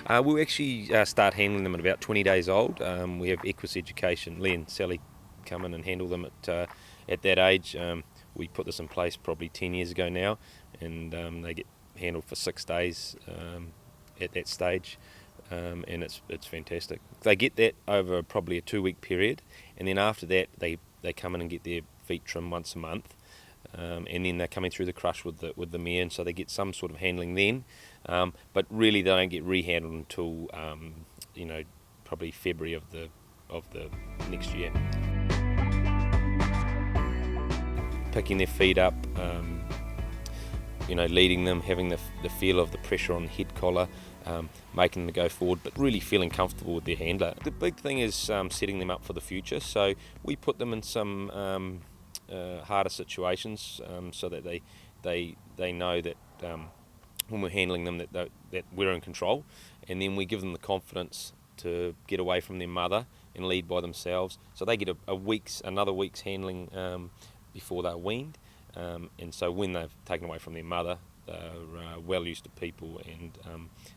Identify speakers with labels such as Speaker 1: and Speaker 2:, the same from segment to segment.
Speaker 1: We'll actually start handling them at about 20 days old. We have Equus Education, Lee and Sally come in and handle them at that age. We put this in place probably 10 years ago now, and they get handled for 6 days at that stage, and it's fantastic. They get that over probably a 2-week period, and then after that they come in and get their feet trimmed once a month. And then they're coming through the crush with the mare, and so they get some sort of handling then, but really they don't get rehandled until probably February of the next year. Picking their feet up, leading them, having the feel of the pressure on the head collar, making them go forward, but really feeling comfortable with their handler. The big thing is setting them up for the future, so we put them in some harder situations, so that they know that when we're handling them that we're in control, and then we give them the confidence to get away from their mother and lead by themselves. So they get another week's handling before they're weaned, and so when they've taken away from their mother, they're well used to people, and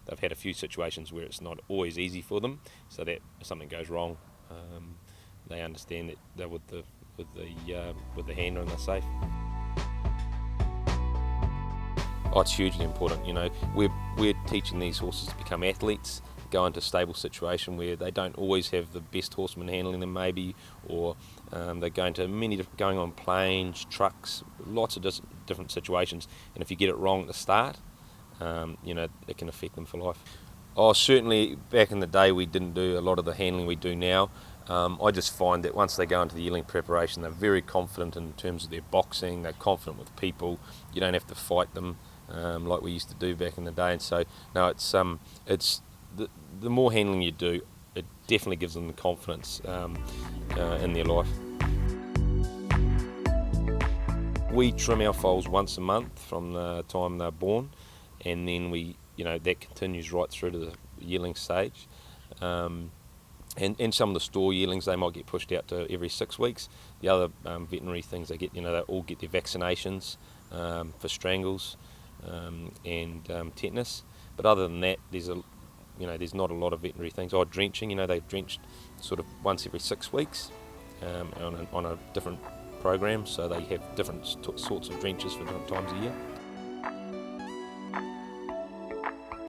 Speaker 1: they've had a few situations where it's not always easy for them, so that if something goes wrong, they understand that they're with the handler and they're safe. Oh, it's hugely important. We're teaching these horses to become athletes, go into a stable situation where they don't always have the best horseman handling them maybe, or they're going on planes, trucks, lots of different situations, and if you get it wrong at the start, it can affect them for life. Oh, certainly back in the day we didn't do a lot of the handling we do now. I just find that once they go into the yearling preparation, they're very confident in terms of their boxing, they're confident with people, you don't have to fight them like we used to do back in the day, and so no, it's the more handling you do, it definitely gives them the confidence in their life. We trim our foals once a month from the time they're born, and then that continues right through to the yearling stage. And some of the store yearlings, they might get pushed out to every 6 weeks. The other veterinary things they get, they all get their vaccinations for strangles and tetanus. But other than that, there's not a lot of veterinary things. Drenching, they've drenched sort of once every 6 weeks on a different program, so they have different sorts of drenches for different times a year.